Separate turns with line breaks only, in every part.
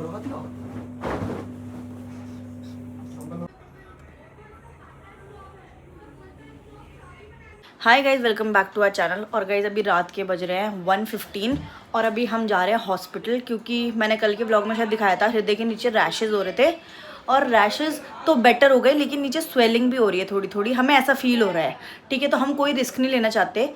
Hi guys, welcome back to our channel. और guys अभी रात के बज रहे हैं 1:15 और अभी हम जा रहे हैं हॉस्पिटल, क्योंकि मैंने कल के ब्लॉग में शायद दिखाया था हृदय के नीचे रैशेज़ हो रहे थे और रैशेज़ तो बेटर हो गए, लेकिन नीचे स्वेलिंग भी हो रही है थोड़ी थोड़ी, हमें ऐसा फील हो रहा है। ठीक है, तो हम कोई रिस्क नहीं लेना चाहते।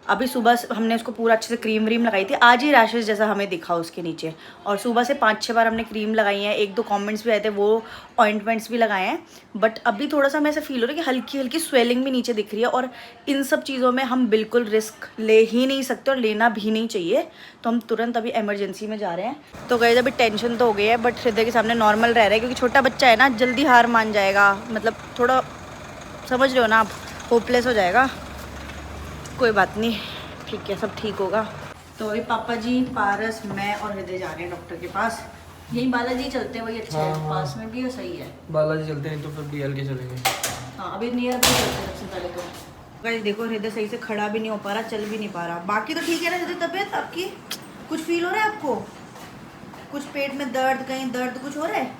अभी सुबह हमने उसको पूरा अच्छे से क्रीम व्रीम लगाई थी, आज ही रैशेज़ जैसा हमें दिखा उसके नीचे। और सुबह से 5-6 बार हमने क्रीम लगाई है, 1-2 कमेंट्स भी आए थे, वो ऑइंटमेंट्स भी लगाए हैं। बट अभी थोड़ा सा हमें ऐसा फील हो रहा है कि हल्की हल्की स्वेलिंग भी नीचे दिख रही है, और इन सब चीज़ों में हम बिल्कुल रिस्क ले ही नहीं सकते और लेना भी नहीं चाहिए। तो हम तुरंत अभी इमरजेंसी में जा रहे हैं। तो गाइस अभी टेंशन तो हो गई है, बट हृदय के सामने नॉर्मल रह रहा है, क्योंकि छोटा बच्चा है ना, जल्दी हार मान जाएगा, मतलब थोड़ा समझ रहे हो ना आप, होपलेस हो जाएगा। कोई बात नहीं, ठीक है, सब ठीक होगा। तो अभी पापा जी, पारस, मैं और हृदय जा रहे हैं डॉक्टर के पास। यही बालाजी चलते हैं, वही अच्छा है, पास में भी है, सही है।
बालाजी चलते हैं तो फिर डीएल के चलेंगे।
हाँ, अभी नियर भी चलते हैं सबसे पहले तो। गाइस देखो, हृदय सही से खड़ा भी नहीं हो पा रहा, चल भी नहीं पा रहा। बाकी तो ठीक है ना हृदय, तबीयत आपकी? कुछ फील हो रहा है आपको? कुछ पेट में दर्द, कहीं दर्द कुछ हो रहा है?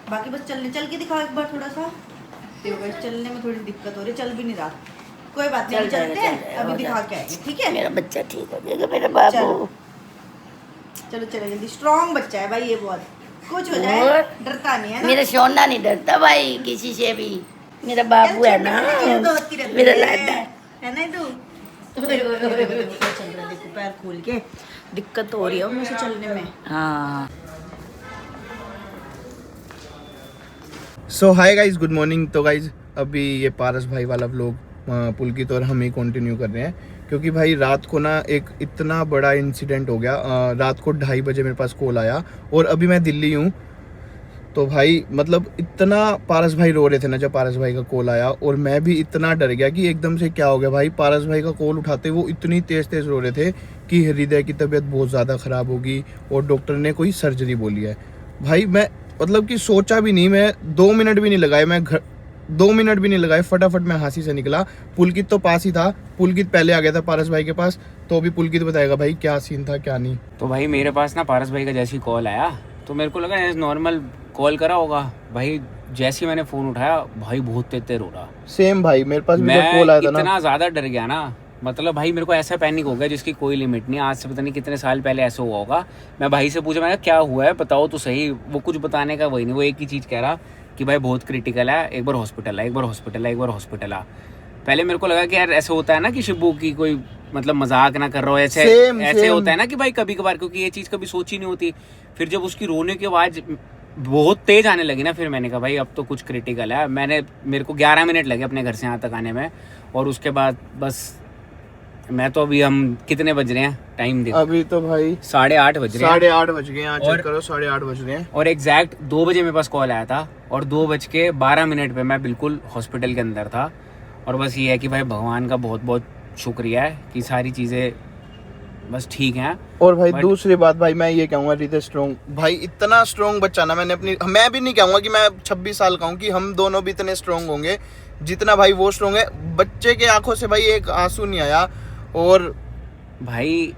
बाकी बस चल के दिखाओ एक बार थोड़ा सा। देखो गाइस, चलने में थोड़ी दिक्कत हो रही है, चल भी नहीं रहा। कोई बात नहीं, चलते हैं, अभी दिखा के आएंगे, ठीक है?
मेरा बच्चा ठीक हो जाएगा, मेरा बाबू।
चलो चलो जल्दी, स्ट्रॉन्ग बच्चा है भाई ये, बहुत कुछ हो जाए डरता नहीं है ना।
मेरा सोना नहीं डरता भाई किसी से भी, मेरा बाबू है ना, मेरा लाडा
है ना तू। चल रहा है, देखो पैर खोल के, दिक्कत तो हो रही है मुझे चलने में।
हाँ।
सो हाय गाइज, गुड मॉर्निंग। तो गाइज अभी ये पारस भाई वाला व्लॉग पुलकित और हम ही कंटिन्यू कर रहे हैं, क्योंकि भाई रात को ना एक इतना बड़ा इंसिडेंट हो गया। रात को 2:30 बजे मेरे पास कॉल आया और अभी मैं दिल्ली हूँ। तो भाई मतलब इतना पारस भाई रो रहे थे ना जब पारस भाई का कॉल आया, और मैं भी इतना डर गया कि एकदम से क्या हो गया भाई। पारस भाई का कॉल उठाते वो इतनी तेज तेज रो रहे थे कि हृदय की तबीयत बहुत ज़्यादा ख़राब होगी और डॉक्टर ने कोई सर्जरी बोली है। भाई मैं मतलब कि सोचा भी नहीं, मैं 2 मिनट भी नहीं लगाए, मैं 2 मिनट भी नहीं लगाए, फटाफट मैं हांसी से निकला। पुलकित तो पास ही था, पुलकित पहले आ गया था पारस भाई के पास, तो अभी पुलकित बताएगा भाई क्या सीन था क्या नहीं।
तो भाई मेरे पास ना पारस भाई का जैसे ही कॉल आया तो मेरे को लगा एज नॉर्मल कॉल करा होगा। भाई जैसे ही मैंने फ़ोन उठाया, भाई बहुत तेज रो रहा।
सेम भाई, मेरे पास भी
मैं
कॉल आया था ना,
इतना ज़्यादा डर गया ना, मतलब भाई मेरे को ऐसा पैनिक हो गया जिसकी कोई लिमिट नहीं। आज से पता नहीं कितने साल पहले ऐसा हुआ होगा। मैं भाई से पूछा, मैं क्या हुआ है बताओ तो सही। वो कुछ बताने का वही नहीं, वो एक ही चीज़ कह रहा कि भाई बहुत क्रिटिकल है, एक बार हॉस्पिटल है, एक बार हॉस्पिटल है, एक बार हॉस्पिटल है। पहले मेरे को लगा कि यार ऐसा होता है ना कि शिबू की कोई मतलब मजाक ना कर रहा हो, ऐसे ऐसे होता है ना कि भाई कभी कभार, क्योंकि ये चीज़ कभी सोची नहीं होती। फिर जब उसकी रोने की आवाज़ बहुत तेज आने लगी ना, फिर मैंने कहा भाई अब तो कुछ क्रिटिकल है। मेरे को 11 मिनट लगे अपने घर से यहाँ तक आने में, और उसके बाद बस मैं तो अभी, हम कितने बज रहे हैं टाइम देखो,
अभी तो भाई
8:30 बज रहे हैं।
8:30 बज गए हैं, चेक करो 8:30 बज रहे हैं।
और एग्जैक्ट 2 बजे मेरे पास कॉल आया था और 2:12 पे मैं बिल्कुल हॉस्पिटल के अंदर था। और बस ये है कि भाई भगवान का बहुत बहुत शुक्रिया है कि सारी चीज़ें बस ठीक हैं।
और भाई दूसरी बात भाई, मैं ये कहूँगा हृदय स्ट्रॉन्ग भाई, इतना स्ट्रॉन्ग बच्चा ना मैं भी नहीं कहूँगा कि मैं 26 साल का हूँ कि हम दोनों भी इतने स्ट्रॉन्ग होंगे जितना भाई वो स्ट्रॉन्ग है। बच्चे के आंखों से भाई एक आंसू नहीं आया। और
भाई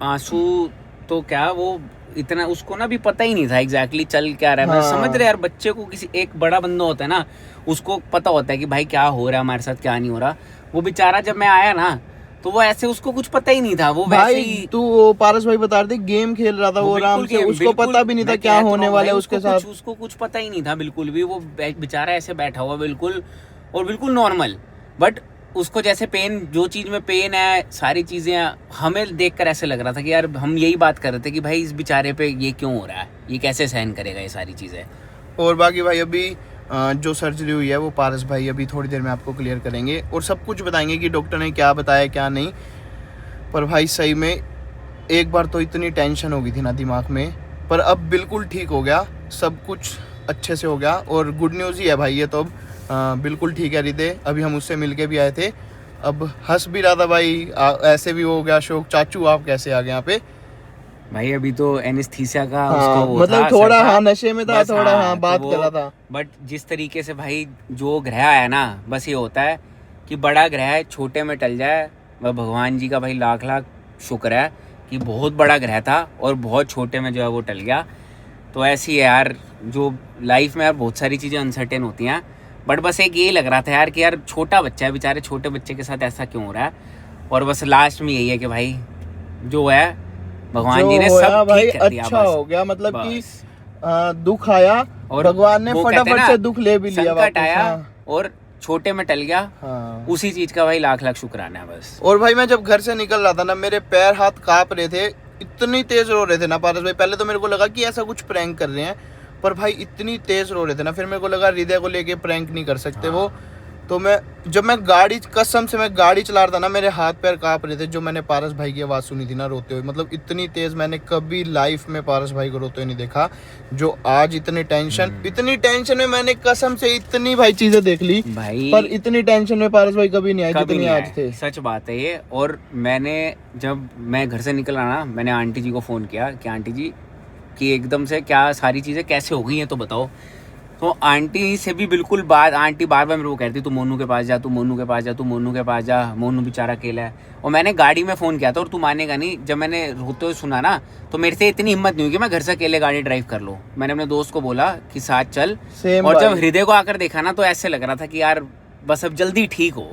आंसू तो क्या, वो इतना उसको ना भी पता ही नहीं था एग्जैक्टली चल क्या रहा है। मैं समझ रहा यार, बच्चे को किसी एक बड़ा बंदा होता है ना, उसको पता होता है कि भाई क्या हो रहा है हमारे साथ, क्या नहीं हो रहा। वो बेचारा जब मैं आया ना तो वो ऐसे, उसको कुछ पता ही नहीं था। वो वैसे ही,
तू पारस भाई बता रहे थे गेम खेल रहा था वो आराम से, उसको पता भी नहीं था क्या होने वाला है उसके साथ।
उसको कुछ पता ही नहीं था बिल्कुल भी। वो बेचारा ऐसे बैठा हुआ बिल्कुल, और बिल्कुल नॉर्मल। बट उसको जैसे पेन, जो चीज़ में पेन है, सारी चीज़ें हमें देखकर ऐसे लग रहा था कि यार, हम यही बात कर रहे थे कि भाई इस बेचारे पे ये क्यों हो रहा है, ये कैसे सहन करेगा ये सारी चीज़ें।
और बाकी भाई अभी जो सर्जरी हुई है वो पारस भाई अभी थोड़ी देर में आपको क्लियर करेंगे और सब कुछ बताएंगे कि डॉक्टर ने क्या बताया क्या नहीं। पर भाई सही में एक बार तो इतनी टेंशन हो गई थी ना दिमाग में, पर अब बिल्कुल ठीक हो गया, सब कुछ अच्छे से हो गया। और गुड न्यूज़ ही है भाई ये तो, अब बिल्कुल ठीक है हृदय। अभी हम उससे मिल के भी आए थे, अब हंस भी रहा था भाई, ऐसे भी हो गया शौक। चाचू आप कैसे आ गए यहाँ पे?
भाई अभी तो एनेस्थीसिया का
हाँ,
उसका वो
मतलब
था,
थोड़ा हाँ नशे में था, थोड़ा हाँ
तो
बात कर रहा था।
बट जिस तरीके से भाई जो ग्रह है ना, बस ये होता है कि बड़ा ग्रह छोटे में टल जाए। वह भगवान जी का भाई लाख लाख शुक्र है कि बहुत बड़ा ग्रह था और बहुत छोटे में जो है वो टल गया। तो ऐसी है यार, जो लाइफ में यार बहुत सारी चीज़ें अनसर्टेन होती हैं, बट बस एक ये लग रहा था यार कि यार छोटा बच्चा है बेचारे, छोटे बच्चे के साथ ऐसा क्यों हो रहा है। और बस लास्ट में यही है कि भाई जो है भगवान जी ने सब
भाई
ठीक कर दिया,
अच्छा
बस।
हो गया, मतलब कि
बस।
दुख आया
और
भगवान ने
वो कहते हैं
फटाफट
ना,
से दुख ले भी लिया
संकट
वापस।
आया
हाँ।
और छोटे में टल गया,
हाँ।
उसी चीज का भाई लाख लाख शुक्राना है बस।
और भाई मैं जब घर से निकल रहा था ना, मेरे पैर हाथ कांप रहे थे, इतनी तेज रो रहे थे ना पारस भाई। पहले तो मेरे को लगा कि ऐसा कुछ प्रैंक कर रहे हैं, पर भाई इतनी तेज रो रहे थे ना, फिर मेरे को लगा हृदय को लेके प्रैंक नहीं कर सकते वो। तो जब मैं गाड़ी, कसम से मैं गाड़ी चला रहा था ना, मेरे हाथ पैर कांप रहे थे। जो मैंने पारस भाई की आवाज़ सुनी थी ना रोते हुए, मतलब इतनी तेज मैंने कभी लाइफ में पारस भाई को रोते हुए नहीं देखा। जो आज इतनी टेंशन में मैंने कसम से इतनी भाई चीजें देख ली
भाई,
पर इतनी टेंशन में पारस भाई कभी नहीं आए
कभी
जितनी
नहीं
आज
आए,
थे।
सच बात है ये। और जब मैं घर से निकला ना, मैंने आंटी जी को फ़ोन किया कि आंटी जी कि एकदम से क्या सारी चीज़ें कैसे हो गई हैं तो बताओ। तो आंटी से भी बिल्कुल आंटी बार बार मेरे को कहती तू मोनू के पास जा, तू मोनू के पास जा, तू मोनू के पास जा, मोनू बेचारा अकेला है। और मैंने गाड़ी में फ़ोन किया था, और तू मानेगा नहीं, जब मैंने रोते हुए सुना ना, तो मेरे से इतनी हिम्मत नहीं हुई कि मैं घर से अकेले गाड़ी ड्राइव कर लूँ। मैंने अपने दोस्त को बोला कि साथ चल। और जब हृदय को आकर देखा ना, तो ऐसे लग रहा था कि यार बस अब जल्दी ठीक हो।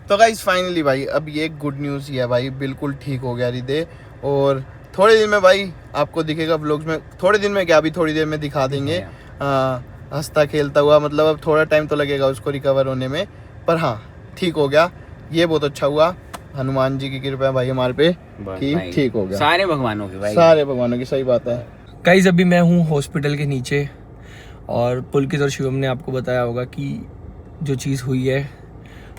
तो गाइस फाइनली भाई अब ये गुड न्यूज़ ही है भाई, बिल्कुल ठीक हो गया हृदय। और थोड़े दिन में भाई आपको दिखेगा व्लॉग्स में, थोड़े दिन में क्या, अभी थोड़ी देर में दिखा देंगे हंसता खेलता हुआ। मतलब अब थोड़ा टाइम तो लगेगा उसको रिकवर होने में, पर हाँ ठीक हो गया, ये बहुत अच्छा हुआ। हनुमान जी की कृपा है भाई हमारे पे कि ठीक हो गया।
सारे भगवानों की भाई,
सारे भगवानों की, सही बात है।
गाइस अभी मैं हूँ हॉस्पिटल के नीचे, और पुलकित और शिवम ने आपको बताया होगा कि जो चीज़ हुई है,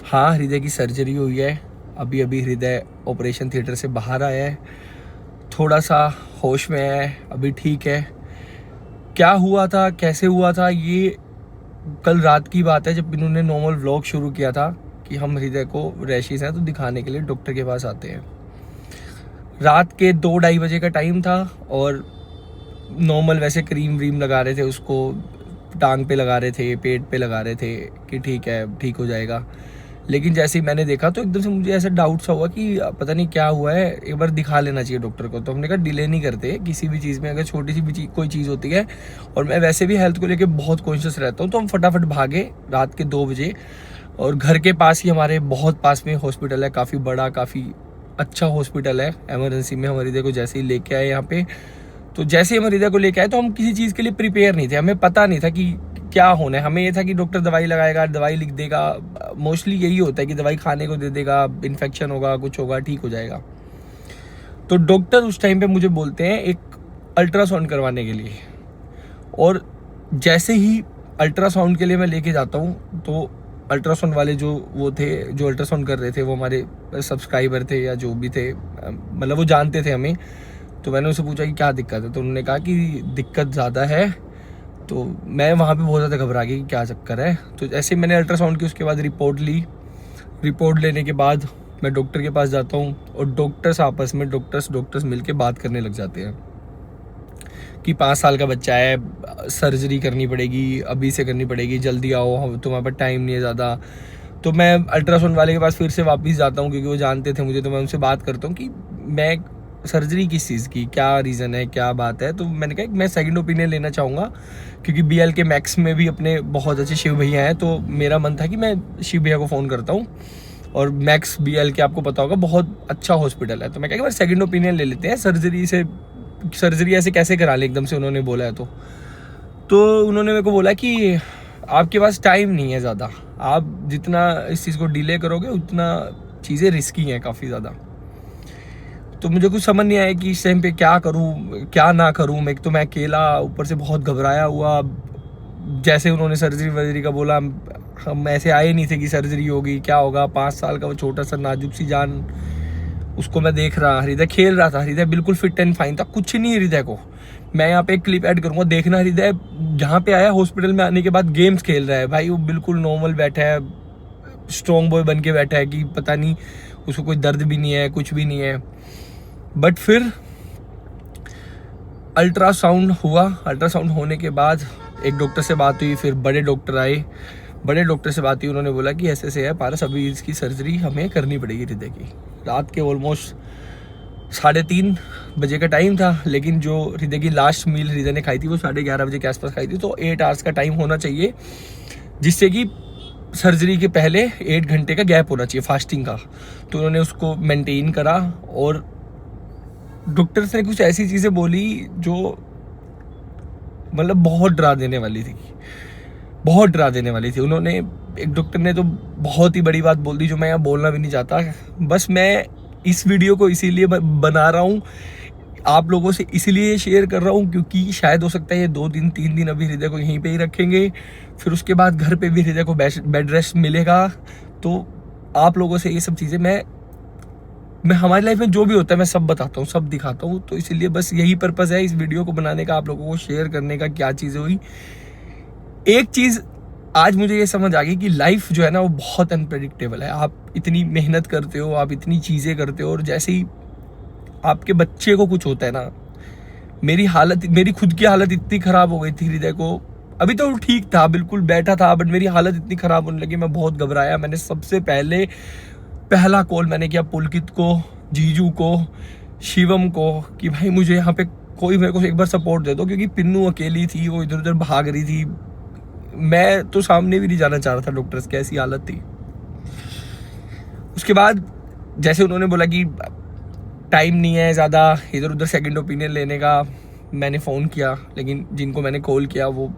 हाँ हृदय की सर्जरी हुई है। अभी हृदय ऑपरेशन थिएटर से बाहर आया है, थोड़ा सा होश में है, अभी ठीक है। क्या हुआ था, कैसे हुआ था, ये कल रात की बात है जब इन्होंने नॉर्मल व्लॉग शुरू किया था कि हम हृदय को रैशेस हैं तो दिखाने के लिए डॉक्टर के पास आते हैं। रात के 2-2:30 बजे का टाइम था, और नॉर्मल वैसे क्रीम व्रीम लगा रहे थे उसको, टांग पे लगा रहे थे, पेट पे लगा रहे थे कि ठीक है ठीक हो जाएगा। लेकिन जैसे ही मैंने देखा तो एकदम से मुझे ऐसा डाउट सा हुआ कि पता नहीं क्या हुआ है, एक बार दिखा लेना चाहिए डॉक्टर को। तो हमने कहा डिले नहीं करते किसी भी चीज़ में, अगर छोटी सी भी कोई चीज़ होती है, और मैं वैसे भी हेल्थ को लेके बहुत कॉन्शियस रहता हूँ, तो हम फटाफट भागे रात के 2 बजे। और घर के पास ही हमारे बहुत पास में हॉस्पिटल है, काफ़ी बड़ा, काफ़ी अच्छा हॉस्पिटल है। एमरजेंसी में हम हृदय को जैसे ही लेके आए यहाँ पे, तो जैसे ही हम हृदय को लेके आए तो हम किसी चीज़ के लिए प्रिपेयर नहीं थे, हमें पता नहीं था कि क्या होना है। हमें ये था कि डॉक्टर दवाई लगाएगा, दवाई लिख देगा, मोस्टली यही होता है कि दवाई खाने को दे देगा, इन्फेक्शन होगा, कुछ होगा, ठीक हो जाएगा। तो डॉक्टर उस टाइम पे मुझे बोलते हैं एक अल्ट्रासाउंड करवाने के लिए, और जैसे ही अल्ट्रासाउंड के लिए मैं लेके जाता हूँ, तो अल्ट्रासाउंड वाले जो वो थे, जो अल्ट्रासाउंड कर रहे थे, वो हमारे सब्सक्राइबर थे या जो भी थे, मतलब वो जानते थे हमें। तो मैंने उनसे पूछा कि क्या दिक्कत है, तो उन्होंने कहा कि दिक्कत ज़्यादा है। तो मैं वहाँ पे बहुत ज़्यादा घबरा गया कि क्या चक्कर है। तो ऐसे मैंने अल्ट्रासाउंड की उसके बाद रिपोर्ट ली। रिपोर्ट लेने के बाद मैं डॉक्टर के पास जाता हूँ, और डॉक्टर्स आपस में डॉक्टर्स मिलके बात करने लग जाते हैं कि 5 साल का बच्चा है, सर्जरी करनी पड़ेगी, अभी से करनी पड़ेगी, जल्दी आओ, तुम्हारे पास टाइम नहीं है ज़्यादा। तो मैं अल्ट्रासाउंड वाले के पास फिर से वापस जाता हूँ, क्योंकि वो जानते थे मुझे। तो मैं उनसे बात करता हूँ कि मैं सर्जरी किस चीज़ की, क्या रीज़न है, क्या बात है। तो मैंने कहा मैं सेकंड ओपिनियन लेना चाहूँगा, क्योंकि BL के मैक्स में भी अपने बहुत अच्छे शिव भैया हैं। तो मेरा मन था कि मैं शिव भैया को फ़ोन करता हूँ, और मैक्स BL के आपको पता होगा बहुत अच्छा हॉस्पिटल है। तो मैं कहा कि मैं सेकंड ओपिनियन ले लेते हैं, सर्जरी ऐसे कैसे करा ले एकदम से, उन्होंने बोला है। तो उन्होंने मेरे को बोला कि आपके पास टाइम नहीं है ज़्यादा, आप जितना इस चीज़ को डिले करोगे उतना चीज़ें रिस्की हैं काफ़ी ज़्यादा। तो मुझे कुछ समझ नहीं आया कि इस टाइम पे क्या करूं क्या ना करूं। एक तो मैं अकेला, ऊपर से बहुत घबराया हुआ। जैसे उन्होंने सर्जरी का बोला, हम ऐसे आए नहीं थे कि सर्जरी होगी, क्या होगा। 5 साल का वो छोटा सा नाजुक सी जान, उसको मैं देख रहा। हृदय खेल रहा था, हृदय बिल्कुल फिट एंड फाइन था, कुछ नहीं हृदय को। मैं यहाँ पे एक क्लिप ऐड करूँगा, देखना हृदय जहाँ पे आया हॉस्पिटल में आने के बाद गेम्स खेल रहा है भाई। वो बिल्कुल नॉर्मल बैठा है, स्ट्रॉन्ग बॉय बन के बैठा है कि पता नहीं उसको कोई दर्द भी नहीं है, कुछ भी नहीं है। बट फिर अल्ट्रासाउंड हुआ। अल्ट्रासाउंड होने के बाद एक डॉक्टर से बात हुई, फिर बड़े डॉक्टर आए। बड़े डॉक्टर से बात हुई, उन्होंने बोला कि ऐसे है पारस, अभी इसकी सर्जरी हमें करनी पड़ेगी हृदय की। रात के ऑलमोस्ट 3:30 बजे का टाइम था, लेकिन जो हृदय की लास्ट मील हृदय ने खाई थी वो 11:30 बजे के आसपास खाई थी। तो 8 आवर्स का टाइम होना चाहिए, जिससे कि सर्जरी के पहले 8 घंटे का गैप होना चाहिए फास्टिंग का। तो उन्होंने उसको मेंटेन करा, और डॉक्टर्स ने कुछ ऐसी चीज़ें बोली जो मतलब बहुत डरा देने वाली थी, बहुत डरा देने वाली थी। उन्होंने, एक डॉक्टर ने तो बहुत ही बड़ी बात बोल दी जो मैं यहाँ बोलना भी नहीं चाहता। बस मैं इस वीडियो को इसीलिए बना रहा हूँ, आप लोगों से इसीलिए शेयर कर रहा हूँ, क्योंकि शायद हो सकता है ये 2 दिन 3 दिन अभी हृदय को यहीं पे ही रखेंगे, फिर उसके बाद घर पे भी हृदय को बेड रेस्ट मिलेगा। तो आप लोगों से ये सब चीज़ें मैं हमारी लाइफ में जो भी होता है मैं सब बताता हूँ, सब दिखाता हूँ। तो इसीलिए बस यही पर्पज़ है इस वीडियो को बनाने का, आप लोगों को शेयर करने का क्या चीज़ें हुई। एक चीज़ आज मुझे ये समझ आ गई कि लाइफ जो है ना वो बहुत अनप्रेडिक्टेबल है। आप इतनी मेहनत करते हो, आप इतनी चीज़ें करते हो, और जैसे ही आपके बच्चे को कुछ होता है ना, मेरी खुद की हालत इतनी ख़राब हो गई थी हृदय को। अभी तो ठीक था, बिल्कुल बैठा था, बट मेरी हालत इतनी ख़राब होने लगी, मैं बहुत घबराया। मैंने सबसे पहला कॉल मैंने किया पुलकित को, जीजू को, शिवम को, कि भाई मुझे यहाँ पे कोई मेरे को एक बार सपोर्ट दे दो, क्योंकि पिन्नू अकेली थी, वो इधर उधर भाग रही थी। मैं तो सामने भी नहीं जाना चाह रहा था, डॉक्टर्स की ऐसी हालत थी। उसके बाद जैसे उन्होंने बोला कि टाइम नहीं है ज़्यादा इधर उधर सेकंड ओपिनियन लेने का, मैंने फ़ोन किया, लेकिन जिनको मैंने कॉल किया वो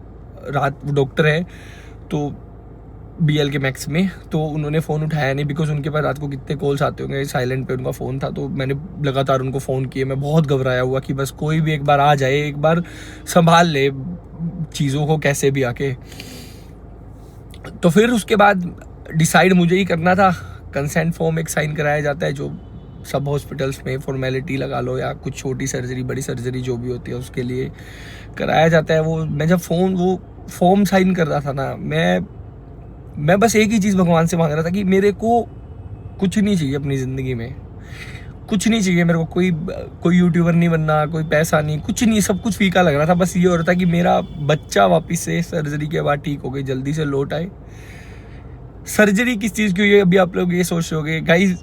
डॉक्टर है तो BL के मैक्स में, तो उन्होंने फ़ोन उठाया नहीं, बिकॉज उनके पास रात को कितने कॉल्स आते होंगे, साइलेंट पे उनका फ़ोन था। तो मैंने लगातार उनको फ़ोन किए, मैं बहुत घबराया हुआ कि बस कोई भी एक बार आ जाए, एक बार संभाल ले चीज़ों को कैसे भी आके। तो फिर उसके बाद डिसाइड मुझे ही करना था। कंसेंट फॉर्म एक साइन कराया जाता है, जो सब हॉस्पिटल्स में फॉर्मेलिटी लगा लो, या कुछ छोटी सर्जरी बड़ी सर्जरी जो भी होती है उसके लिए कराया जाता है। वो मैं जब वो फॉर्म साइन कर रहा था ना, मैं बस एक ही चीज़ भगवान से मांग रहा था कि मेरे को कुछ नहीं चाहिए अपनी ज़िंदगी में, कुछ नहीं चाहिए मेरे को, कोई यूट्यूबर नहीं बनना, कोई पैसा नहीं, कुछ नहीं, सब कुछ फीका लग रहा था। बस ये हो रहा था कि मेरा बच्चा वापस से सर्जरी के बाद ठीक हो गई, जल्दी से लौट आए। सर्जरी किस चीज़ की हुई है अभी आप लोग ये सोच रहे हो गाइज,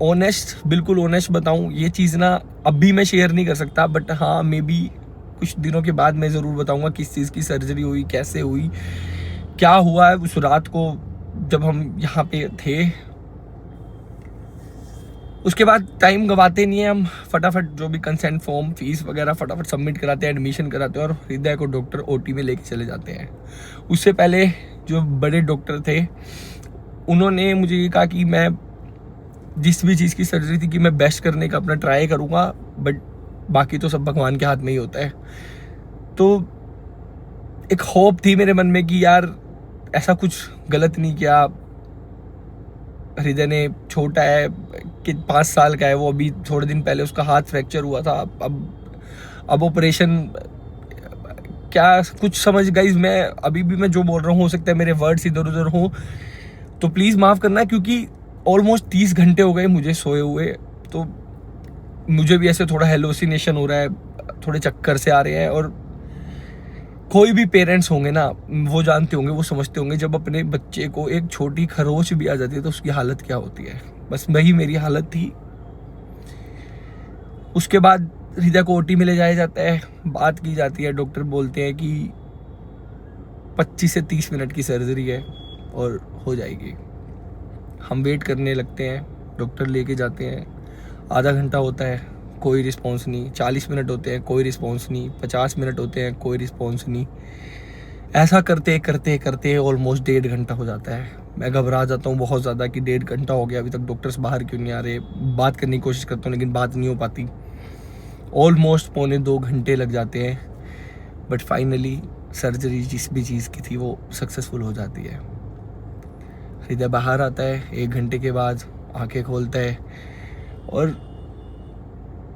ऑनेस्ट, बिल्कुल ऑनेस्ट बताऊं, ये चीज़ ना अभी मैं शेयर नहीं कर सकता, बट हाँ मे बी कुछ दिनों के बाद मैं ज़रूर बताऊंगा किस चीज़ की सर्जरी हुई, कैसे हुई, क्या हुआ है उस रात को जब हम यहाँ पे थे। उसके बाद टाइम गवाते नहीं है हम, फटाफट जो भी कंसेंट फॉर्म, फीस वगैरह फटाफट सबमिट कराते हैं, एडमिशन कराते हैं, और हृदय को डॉक्टर OT में लेके चले जाते हैं। उससे पहले जो बड़े डॉक्टर थे उन्होंने मुझे ये कहा कि मैं जिस भी चीज़ की सर्जरी थी कि मैं बेस्ट करने का अपना ट्राई करूँगा, बट बाकी तो सब भगवान के हाथ में ही होता है। तो एक होप थी मेरे मन में कि यार ऐसा कुछ गलत नहीं किया, हृदय ने, छोटा है कि 5 साल का है वो, अभी थोड़े दिन पहले उसका हाथ फ्रैक्चर हुआ था, अब ऑपरेशन क्या कुछ समझ गाइज। मैं अभी भी मैं जो बोल रहा हूँ हो सकता है मेरे वर्ड्स इधर उधर हों, तो प्लीज़ माफ़ करना, क्योंकि ऑलमोस्ट 30 घंटे हो गए मुझे सोए हुए, तो मुझे भी ऐसे थोड़ा हेलोसिनेशन हो रहा है, थोड़े चक्कर से आ रहे हैं। और कोई भी पेरेंट्स होंगे ना, वो जानते होंगे, वो समझते होंगे, जब अपने बच्चे को एक छोटी खरोच भी आ जाती है तो उसकी हालत क्या होती है। बस वही मेरी हालत थी। उसके बाद हृदय को OT में ले जाया जाता है, बात की जाती है, डॉक्टर बोलते हैं कि 25 से 30 मिनट की सर्जरी है और हो जाएगी। हम वेट करने लगते हैं, डॉक्टर लेके जाते हैं, आधा घंटा होता है, कोई रिस्पॉन्स नहीं, 40 मिनट होते हैं, कोई रिस्पॉन्स नहीं, 50 मिनट होते हैं, कोई रिस्पॉन्स नहीं। ऐसा करते करते करते ऑलमोस्ट 1.5 घंटा हो जाता है। मैं घबरा जाता हूँ बहुत ज़्यादा कि 1.5 घंटा हो गया, अभी तक डॉक्टर्स बाहर क्यों नहीं आ रहे। बात करने की कोशिश करता हूँ लेकिन बात नहीं हो पाती। ऑलमोस्ट 1.25 घंटे लग जाते हैं, बट फाइनली सर्जरी जिस भी चीज़ की थी वो सक्सेसफुल हो जाती है। हृदय बाहर आता है 1 घंटे के बाद, आंखें खोलता है, और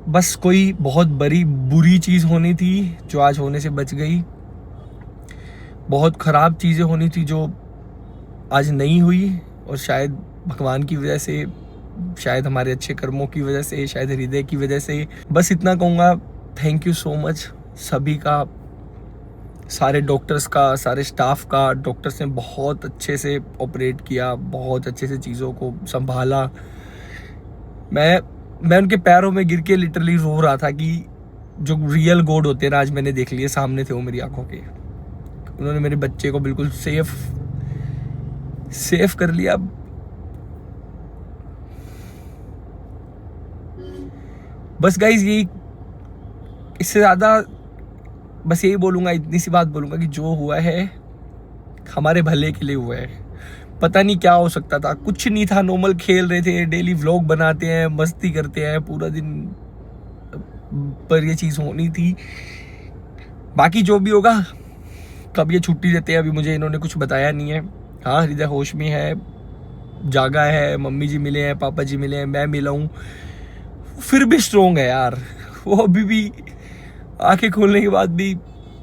बस कोई बहुत बुरी चीज़ होनी थी जो आज होने से बच गई, बहुत ख़राब चीज़ें होनी थी जो आज नहीं हुई, और शायद भगवान की वजह से, शायद हमारे अच्छे कर्मों की वजह से, शायद हृदय की वजह से। बस इतना कहूँगा, थैंक यू सो मच सभी का, सारे डॉक्टर्स का, सारे स्टाफ का। डॉक्टर्स ने बहुत अच्छे से ऑपरेट किया, बहुत अच्छे से चीज़ों को संभाला। मैं मैं उनके पैरों में गिर के लिटरली रो रहा था कि जो रियल गॉड होते हैं ना, आज मैंने देख लिए, सामने थे वो मेरी आंखों के। उन्होंने मेरे बच्चे को बिल्कुल सेफ कर लिया। बस गाइज यही, इससे ज़्यादा बस यही बोलूँगा, इतनी सी बात बोलूँगा कि जो हुआ है हमारे भले के लिए हुआ है। पता नहीं क्या हो सकता था, कुछ नहीं था, नॉर्मल खेल रहे थे, डेली व्लॉग बनाते हैं, मस्ती करते हैं पूरा दिन, पर ये चीज़ होनी थी। बाकी जो भी होगा, कब ये छुट्टी देते हैं अभी मुझे इन्होंने कुछ बताया नहीं है। हाँ, हृदय होश में है, जागा है, मम्मी जी मिले हैं, पापा जी मिले हैं, मैं मिला हूँ, फिर भी स्ट्रोंग है यार। वो अभी भी आंखें खोलने के बाद भी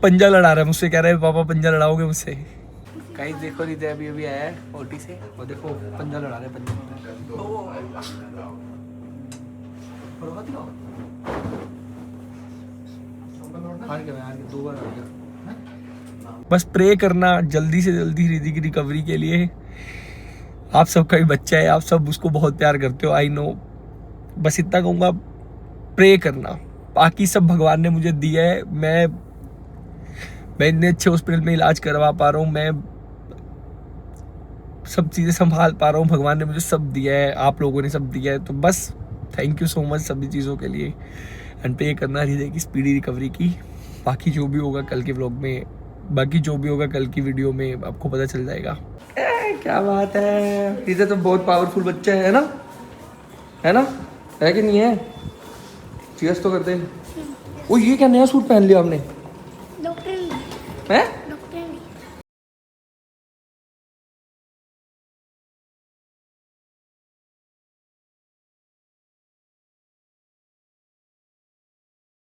पंजा लड़ा रहा है मुझसे, कह रहा है पापा पंजा लड़ाओगे मुझसे। गाइस देखो, हृदय अभी आया है ओटी से, और देखो पंजा लड़ा रहे हैं, पंजा। दो बार आ गया। बस प्रे करना जल्दी से जल्दी हृदय की रिकवरी के लिए। आप सबका भी बच्चा है, आप सब उसको बहुत प्यार करते हो, आई नो। बस इतना कहूँगा, प्रे करना, बाकी सब भगवान ने मुझे दिया है। मैं इतने अच्छे हॉस्पिटल में इलाज करवा पा रहा हूँ, मैं सब चीज़ें संभाल पा रहा हूँ, भगवान ने मुझे सब दिया है, आप लोगों ने सब दिया है। तो बस थैंक यू सो मच सभी चीज़ों के लिए। एंड प्रे करना हृदय की स्पीडी रिकवरी की। बाकी जो भी होगा कल के व्लॉग में, बाकी जो भी होगा कल की वीडियो में आपको पता चल जाएगा। क्या बात है, हृदय तो बहुत पावरफुल बच्चा है ना, है ना, है कि नहीं है? चीयर्स तो करते हैं। ओ ये क्या नया सूट पहन लिया आपने?
डॉक्टर
हैं?